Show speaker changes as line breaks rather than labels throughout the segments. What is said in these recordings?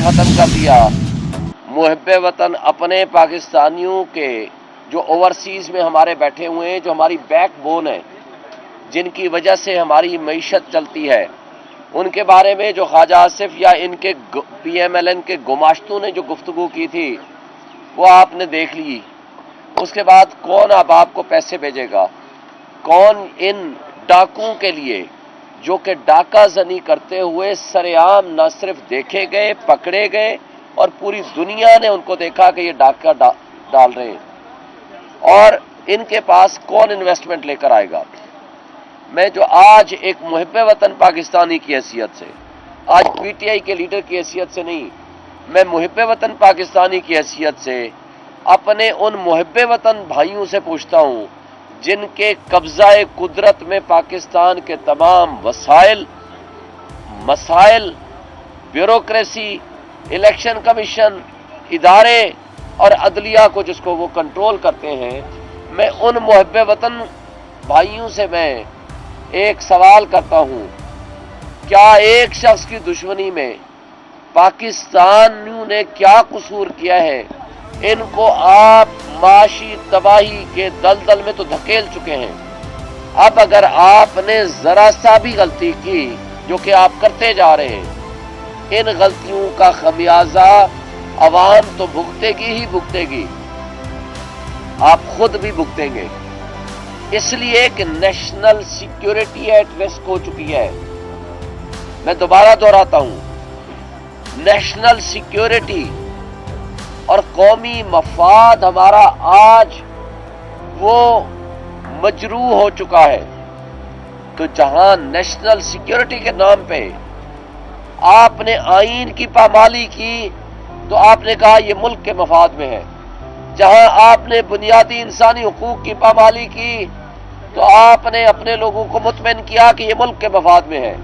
ختم کر دیا۔ محب وطن اپنے پاکستانیوں کے جو اوورسیز میں ہمارے بیٹھے ہوئے ہیں، جو ہماری بیک بون ہے، جن کی وجہ سے ہماری معیشت چلتی ہے، ان کے بارے میں جو خواجہ آصف یا ان کے پی ایم ایل این کے گماشتوں نے جو گفتگو کی تھی وہ آپ نے دیکھ لی۔ اس کے بعد کون اب آپ کو پیسے بھیجے گا؟ کون ان ڈاکوؤں کے لیے جو کہ ڈاکہ زنی کرتے ہوئے سر عام نہ صرف دیکھے گئے، پکڑے گئے، اور پوری دنیا نے ان کو دیکھا کہ یہ ڈاکہ ڈال رہے ہیں، اور ان کے پاس کون انویسٹمنٹ لے کر آئے گا؟ میں جو آج ایک محب وطن پاکستانی کی حیثیت سے، آج پی ٹی آئی کے لیڈر کی حیثیت سے نہیں، میں محب وطن پاکستانی کی حیثیت سے اپنے ان محب وطن بھائیوں سے پوچھتا ہوں جن کے قبضہ قدرت میں پاکستان کے تمام وسائل، مسائل، بیوروکریسی، الیکشن کمیشن، ادارے اور عدلیہ کو جس کو وہ کنٹرول کرتے ہیں، میں ان محب وطن بھائیوں سے میں ایک سوال کرتا ہوں، کیا ایک شخص کی دشمنی میں پاکستانیوں نے کیا قصور کیا ہے؟ ان کو آپ معاشی تباہی کے دلدل میں تو دھکیل چکے ہیں۔ اب اگر آپ نے ذرا سا بھی غلطی کی، جو کہ آپ کرتے جا رہے ہیں، ان غلطیوں کا خمیازہ عوام تو بھگتے گی ہی بھگتے گی، آپ خود بھی بھگتیں گے، اس لیے کہ نیشنل سیکیورٹی ایٹ رسک ہو چکی ہے۔ میں دوبارہ دہراتا ہوں، نیشنل سیکیورٹی اور قومی مفاد ہمارا آج وہ مجروح ہو چکا ہے۔ تو جہاں نیشنل سیکیورٹی کے نام پہ آپ نے آئین کی پامالی کی تو آپ نے کہا یہ ملک کے مفاد میں ہے، جہاں آپ نے بنیادی انسانی حقوق کی پامالی کی تو آپ نے اپنے لوگوں کو مطمئن کیا کہ یہ ملک کے مفاد میں ہے،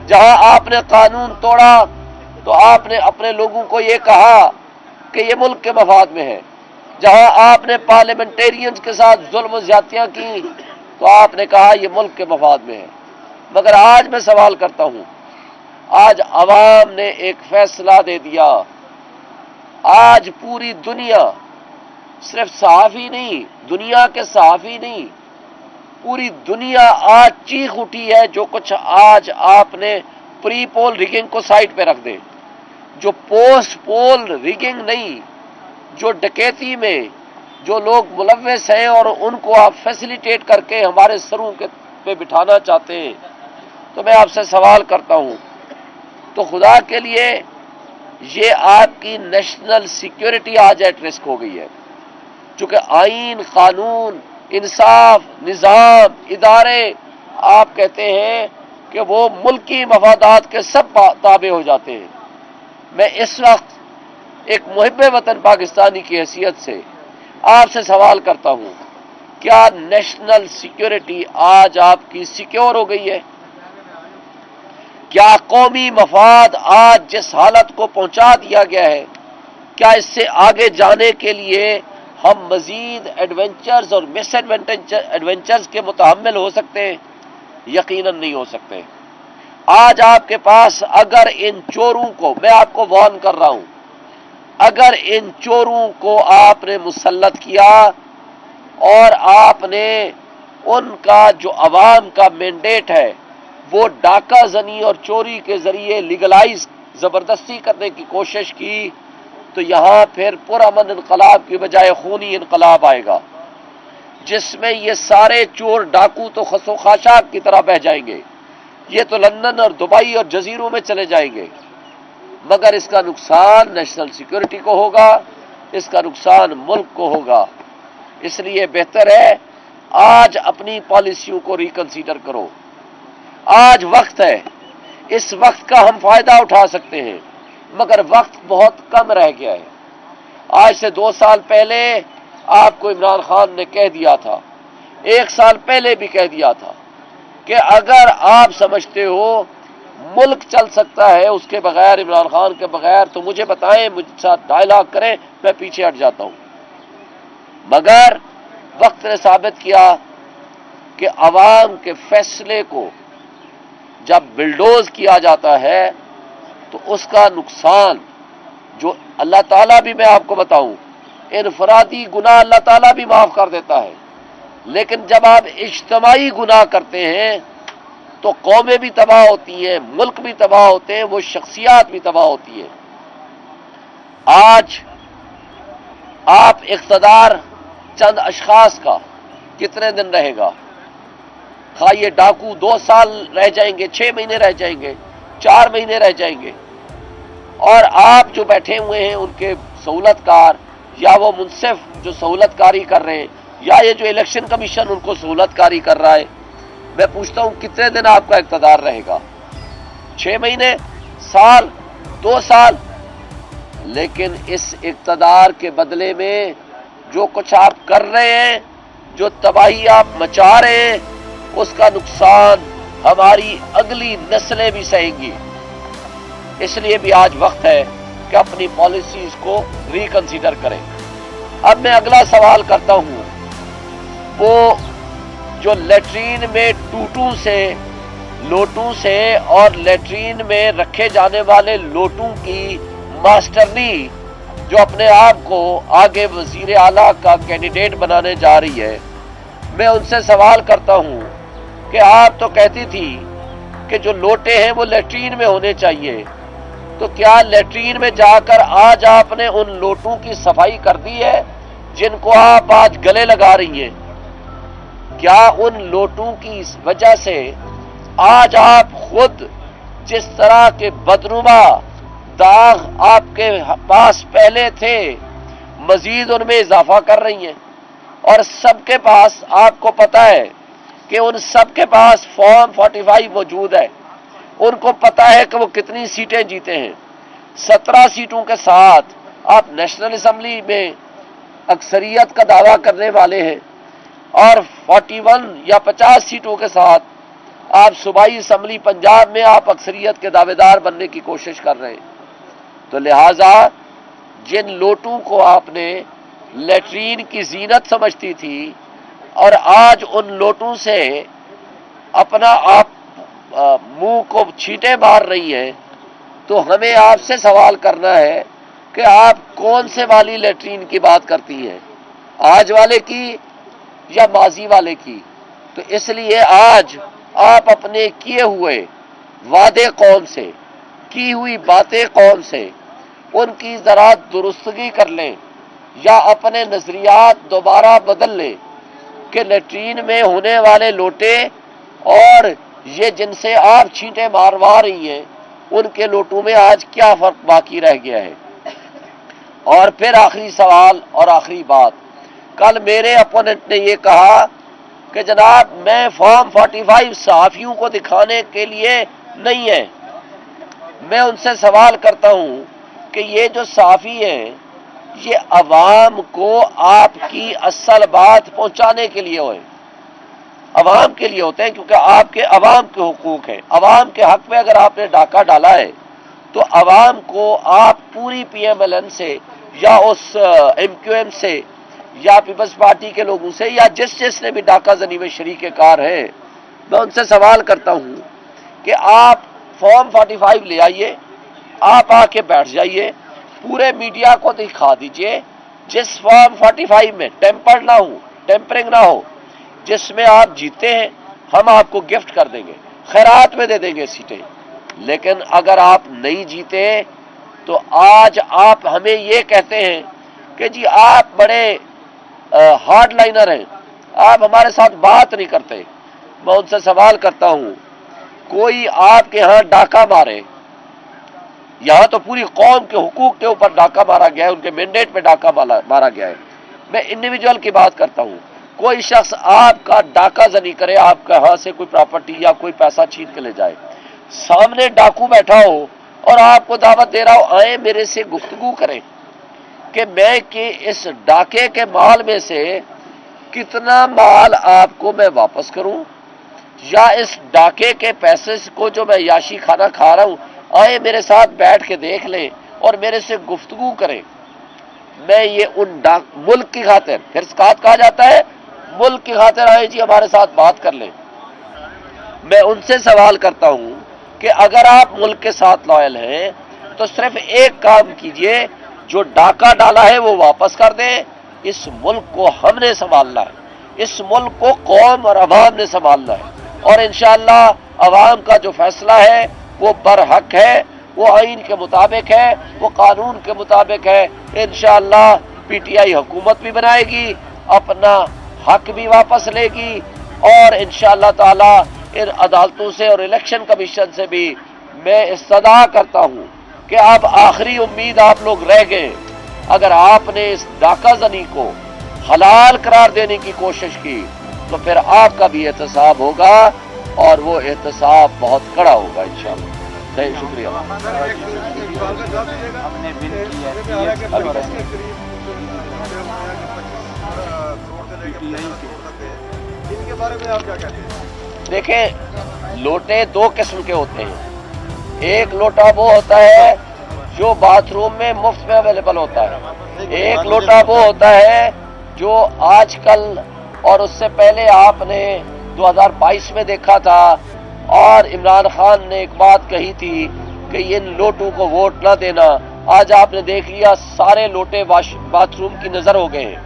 جہاں آپ نے قانون توڑا تو آپ نے اپنے لوگوں کو یہ کہا کہ یہ ملک کے مفاد میں ہے، جہاں آپ نے پارلیمنٹیرینز کے ساتھ ظلم و زیادتیاں کی تو آپ نے کہا یہ ملک کے مفاد میں ہے۔ مگر آج میں سوال کرتا ہوں، آج عوام نے ایک فیصلہ دے دیا، آج پوری دنیا، صرف صحافی نہیں، دنیا کے صحافی نہیں، پوری دنیا آج چیخ اٹھی ہے۔ جو کچھ آج آپ نے پری پول ریگنگ کو سائٹ پہ رکھ دیں، جو پوسٹ پول ریگنگ نہیں، جو ڈکیتی میں جو لوگ ملوث ہیں اور ان کو آپ فیسیلیٹیٹ کر کے ہمارے سروں پہ بٹھانا چاہتے ہیں، تو میں آپ سے سوال کرتا ہوں، تو خدا کے لیے یہ آپ کی نیشنل سیکیورٹی آج ایٹ رسک ہو گئی ہے، چونکہ آئین، قانون، انصاف، نظام، ادارے آپ کہتے ہیں کہ وہ ملکی مفادات کے سب تابع ہو جاتے ہیں۔ میں اس وقت ایک محب وطن پاکستانی کی حیثیت سے آپ سے سوال کرتا ہوں، کیا نیشنل سیکیورٹی آج آپ کی سیکیور ہو گئی ہے؟ کیا قومی مفاد آج جس حالت کو پہنچا دیا گیا ہے، کیا اس سے آگے جانے کے لیے ہم مزید ایڈونچرز اور مس ایڈونچرز کے متحمل ہو سکتے ہیں؟ یقیناً نہیں ہو سکتے۔ آج آپ کے پاس اگر ان چوروں کو، میں آپ کو وارن کر رہا ہوں، اگر ان چوروں کو آپ نے مسلط کیا اور آپ نے ان کا جو عوام کا مینڈیٹ ہے وہ ڈاکہ زنی اور چوری کے ذریعے لیگلائز، زبردستی کرنے کی کوشش کی، تو یہاں پھر پرامن انقلاب کی بجائے خونی انقلاب آئے گا، جس میں یہ سارے چور ڈاکو تو خس و خاشاک کی طرح بہ جائیں گے، یہ تو لندن اور دبئی اور جزیروں میں چلے جائیں گے، مگر اس کا نقصان نیشنل سیکیورٹی کو ہوگا، اس کا نقصان ملک کو ہوگا۔ اس لیے بہتر ہے آج اپنی پالیسیوں کو ریکنسیڈر کرو، آج وقت ہے، اس وقت کا ہم فائدہ اٹھا سکتے ہیں، مگر وقت بہت کم رہ گیا ہے۔ آج سے 2 سال پہلے آپ کو عمران خان نے کہہ دیا تھا، 1 سال پہلے بھی کہہ دیا تھا کہ اگر آپ سمجھتے ہو ملک چل سکتا ہے اس کے بغیر، عمران خان کے بغیر، تو مجھے بتائیں، مجھ ساتھ ڈائلاگ کریں، میں پیچھے ہٹ جاتا ہوں۔ مگر وقت نے ثابت کیا کہ عوام کے فیصلے کو جب بلڈوز کیا جاتا ہے تو اس کا نقصان جو اللہ تعالیٰ بھی، میں آپ کو بتاؤں، انفرادی گناہ اللہ تعالیٰ بھی معاف کر دیتا ہے، لیکن جب آپ اجتماعی گناہ کرتے ہیں تو قومیں بھی تباہ ہوتی ہیں، ملک بھی تباہ ہوتے ہیں، وہ شخصیات بھی تباہ ہوتی ہیں۔ آج آپ اقتدار چند اشخاص کا کتنے دن رہے گا؟ خواہ یہ ڈاکو 2 سال رہ جائیں گے، 6 مہینے رہ جائیں گے، 4 مہینے رہ جائیں گے، اور آپ جو بیٹھے ہوئے ہیں ان کے سہولت کار یا وہ منصف جو سہولت کاری کر رہے ہیں یا یہ جو الیکشن کمیشن ان کو سہولت کاری کر رہا ہے، میں پوچھتا ہوں کتنے دن آپ کا اقتدار رہے گا؟ 6 مہینے، سال، 2 سال؟ لیکن اس اقتدار کے بدلے میں جو کچھ آپ کر رہے ہیں، جو تباہی آپ مچا رہے ہیں، اس کا نقصان ہماری اگلی نسلیں بھی سہیں گی۔ اس لیے بھی آج وقت ہے کہ اپنی پالیسیز کو ریکنسیڈر کریں۔ اب میں اگلا سوال کرتا ہوں، وہ جو لیٹرین میں لوٹوں سے اور لیٹرین میں رکھے جانے والے لوٹوں کی ماسٹرنی جو اپنے آپ کو آگے وزیر اعلیٰ کا کینڈیڈیٹ بنانے جا رہی ہے، میں ان سے سوال کرتا ہوں کہ آپ تو کہتی تھی کہ جو لوٹے ہیں وہ لیٹرین میں ہونے چاہیے، تو کیا لیٹرین میں جا کر آج آپ نے ان لوٹوں کی صفائی کر دی ہے جن کو آپ آج گلے لگا رہی ہیں؟ کیا ان لوٹوں کی وجہ سے آج آپ خود جس طرح کے بدنما داغ آپ کے پاس پہلے تھے مزید ان میں اضافہ کر رہی ہیں؟ اور سب کے پاس، آپ کو پتا ہے کہ ان سب کے پاس فارم 45 موجود ہے، ان کو پتا ہے کہ وہ کتنی سیٹیں جیتے ہیں۔ 17 سیٹوں کے ساتھ آپ نیشنل اسمبلی میں اکثریت کا دعویٰ کرنے والے ہیں، اور 41 یا 50 سیٹوں کے ساتھ آپ صوبائی اسمبلی پنجاب میں آپ اکثریت کے دعوے دار بننے کی کوشش کر رہے ہیں۔ تو لہٰذا جن لوٹوں کو آپ نے لیٹرین کی زینت سمجھتی تھی اور آج ان لوٹوں سے اپنا آپ منہ کو چھینٹے مار رہی ہیں، تو ہمیں آپ سے سوال کرنا ہے کہ آپ کون سے والی لیٹرین کی بات کرتی ہیں، آج والے کی یا ماضی والے کی؟ تو اس لیے آج آپ اپنے کیے ہوئے وعدے قوم سے، کی ہوئی باتیں قوم سے، ان کی ذرا درستگی کر لیں یا اپنے نظریات دوبارہ بدل لیں کہ لیٹرین میں ہونے والے لوٹے اور یہ جن سے آپ چھینٹے ماروا رہی ہیں ان کے لوٹوں میں آج کیا فرق باقی رہ گیا ہے۔ اور پھر آخری سوال اور آخری بات، کل میرے اپوننٹ نے یہ کہا کہ جناب میں فارم 45 صحافیوں کو دکھانے کے لیے نہیں ہے۔ میں ان سے سوال کرتا ہوں کہ یہ جو صحافی ہیں یہ عوام کو آپ کی اصل بات پہنچانے کے لیے ہوئے، عوام کے لیے ہوتے ہیں، کیونکہ آپ کے عوام کے حقوق ہیں۔ عوام کے حق میں اگر آپ نے ڈاکہ ڈالا ہے تو عوام کو آپ پوری پی ایم ایل این سے یا اس ایم کیو ایم سے یا پیپلز پارٹی کے لوگوں سے یا جس نے بھی ڈاکہ زنی میں شریک کار ہے، میں ان سے سوال کرتا ہوں کہ آپ فارم 45 لے آئیے، آپ آ کے بیٹھ جائیے، پورے میڈیا کو دکھا دیجئے جس فارم 45 میں ٹیمپرنگ نہ ہو، جس میں آپ جیتے ہیں ہم آپ کو گفٹ کر دیں گے، خیرات میں دے دیں گے سیٹیں۔ لیکن اگر آپ نہیں جیتے تو آج آپ ہمیں یہ کہتے ہیں کہ جی آپ بڑے ہارڈ لائنر ہیں، آپ ہمارے ساتھ بات نہیں کرتے۔ میں ان سے سوال کرتا ہوں، کوئی آپ کے ہاں ڈاکہ مارے، یہاں تو پوری قوم کے حقوق کے اوپر ڈاکہ مارا گیا ہے، ان کے مینڈیٹ پہ ڈاکہ مارا گیا ہے، میں انڈیویجول کی بات کرتا ہوں۔ کوئی شخص آپ کا ڈاکہ زنی کرے، آپ کے ہاں سے کوئی پراپرٹی یا کوئی پیسہ چھین کے لے جائے، سامنے ڈاکو بیٹھا ہو اور آپ کو دعوت دے رہا ہو آئیں میرے سے گفتگو کریں کہ میں کہ اس ڈاکے کے مال میں سے کتنا مال آپ کو میں واپس کروں، یا اس ڈاکے کے پیسے کو جو میں یاشی کھانا کھا رہا ہوں آئیں میرے ساتھ بیٹھ کے دیکھ لیں اور میرے سے گفتگو کریں۔ میں یہ ملک کی خاطر، پھر سکات کہا جاتا ہے، ملک کی خاطر آئیں جی ہمارے ساتھ بات کر لیں۔ میں ان سے سوال کرتا ہوں کہ اگر آپ ملک کے ساتھ لائل ہیں، تو صرف ایک کام کیجئے، جو ڈاکہ ڈالا ہے وہ واپس کر دیں۔ اس ملک کو ہم نے سنبھالنا ہے، اس ملک کو قوم اور عوام نے سنبھالنا ہے، اور انشاءاللہ عوام کا جو فیصلہ ہے وہ برحق ہے، وہ آئین کے مطابق ہے، وہ قانون کے مطابق ہے۔ انشاءاللہ پی ٹی آئی حکومت بھی بنائے گی، اپنا حق بھی واپس لے گی، اور انشاءاللہ تعالی ان عدالتوں سے اور الیکشن کمیشن سے بھی میں استدعا کرتا ہوں کہ اب آخری امید آپ لوگ رہ گئے۔ اگر آپ نے اس ڈاکہ زنی کو حلال قرار دینے کی کوشش کی تو پھر آپ کا بھی احتساب ہوگا، اور وہ احتساب بہت کڑا ہوگا انشاءاللہ۔ نہیں، شکریہ۔ دیکھیں، لوٹے دو قسم کے ہوتے ہیں۔ ایک لوٹا وہ ہوتا ہے جو باتھ روم میں مفت میں اویلیبل ہوتا ہے، ایک لوٹا وہ ہوتا ہے جو آج کل اور اس سے پہلے آپ نے 2022 میں دیکھا تھا، اور عمران خان نے ایک بات کہی تھی کہ ان لوٹوں کو ووٹ نہ دینا۔ آج آپ نے دیکھ لیا سارے لوٹے باتھ روم کی نظر ہو گئے ہیں۔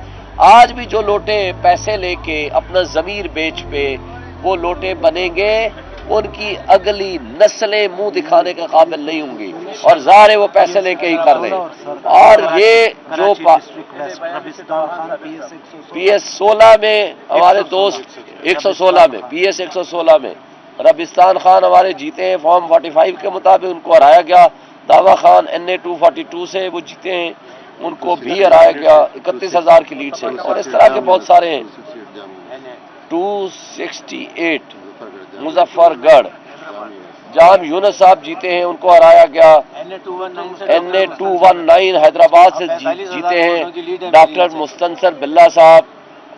آج بھی جو لوٹے پیسے لے کے اپنا ضمیر بیچ پہ وہ لوٹے بنیں گے، ان کی اگلی نسلیں منہ دکھانے کے قابل نہیں ہوں گی، اور ظاہر ہے وہ پیسے لے کے ہی کر رہے ہیں۔ اور یہ جو پی ایس 16 میں ہمارے دوست 116 میں پی ایس 116 میں ربستان خان ہمارے جیتے ہیں، فارم 45 کے مطابق ان کو ہرایا گیا۔ دعویٰ خان NA 242 سے وہ جیتے ہیں، ان کو بھی ہرایا گیا 31,000 کی لیڈ سے، اور اس طرح کے بہت سارے ہیں۔ 268 مظفر گڑھ جام یونس صاحب جیتے ہیں، ان کو ہرایا گیا۔ NA 219 حیدرآباد سے جیتے ہیں ڈاکٹر مستنصر بلّہ صاحب،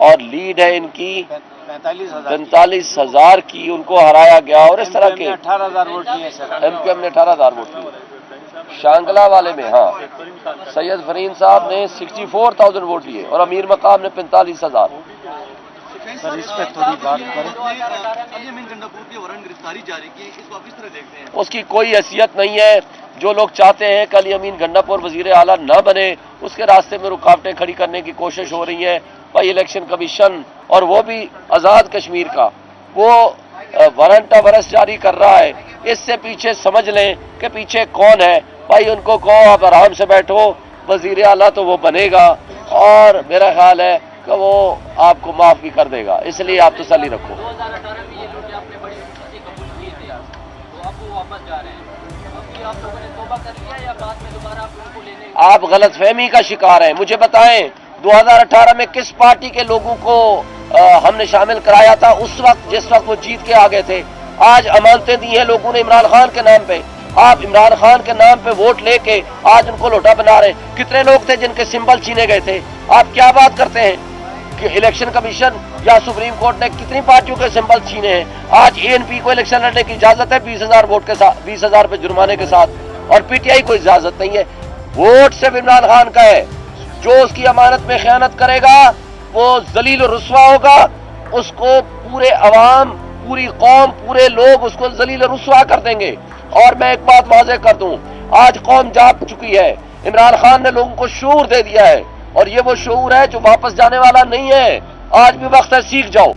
اور لیڈ ہے ان کی 45,000 کی، ان کو ہرایا گیا۔ اور اس طرح کے ایم کیو ایم نے 18,000 ووٹ لیے۔ شانگلہ والے میں ہاں سید فرین صاحب نے 64,000 ووٹ لیے، اور امیر مقام نے 45,000۔
سر اس پہ تھوڑی بات کریں۔ گرفتاری جاری کی، اس کو آپ کس طرح دیکھتے ہیں؟
اس کی کوئی حیثیت نہیں ہے۔ جو لوگ چاہتے ہیں کہ علی امین گنڈاپور وزیر اعلیٰ نہ بنے، اس کے راستے میں رکاوٹیں کھڑی کرنے کی کوشش ہو رہی ہے۔ بھائی الیکشن کمیشن، اور وہ بھی آزاد کشمیر کا، وہ وارنٹ آف ارسٹ جاری کر رہا ہے۔ اس سے پیچھے سمجھ لیں کہ پیچھے کون ہے۔ بھائی ان کو کہو آپ آرام سے بیٹھو، وزیر اعلیٰ تو وہ بنے گا، اور میرا خیال ہے کہ وہ آپ کو معاف بھی کر دے گا، اس لیے آپ تسلی رکھو۔
2018 میں یہ لوٹے آپ نے بڑی سختی قبول کیے تھے، تو اب وہ واپس جا رہے ہیں۔ ابھی آپ لوگوں نے توبہ کر لیا یا بعد میں دوبارہ آپ ان کو لینے؟
آپ غلط فہمی کا شکار ہیں۔ مجھے بتائیں 2018 میں کس پارٹی کے لوگوں کو ہم نے شامل کرایا تھا اس وقت، جس وقت وہ جیت کے آگے تھے؟ آج امانتیں دی ہیں لوگوں نے عمران خان کے نام پہ، آپ عمران خان کے نام پہ ووٹ لے کے آج ان کو لوٹا بنا رہے ہیں۔ کتنے لوگ تھے جن کے سمبل چھینے گئے تھے؟ آپ کیا بات کرتے ہیں کہ الیکشن کمیشن یا سپریم کورٹ نے کتنی پارٹیوں کے سمبل چھینے ہیں؟ آج ANP کو الیکشن لڑنے کی اجازت ہے 20,000 ووٹ کے ساتھ، 20,000 پہ جرمانے کے ساتھ، اور PTI کو اجازت نہیں ہے۔ ووٹ صرف عمران خان کا ہے۔ جو اس کی امانت میں خیانت کرے گا وہ ذلیل و رسوا ہوگا، اس کو پورے عوام، پوری قوم، پورے لوگ اس کو ذلیل و رسوا کر دیں گے۔ اور میں ایک بات واضح کر دوں، آج قوم جاگ چکی ہے۔ عمران خان نے لوگوں کو شعور دے دیا ہے، اور یہ وہ شعور ہے جو واپس جانے والا نہیں ہے۔ آج بھی وقت ہے، سیکھ جاؤ۔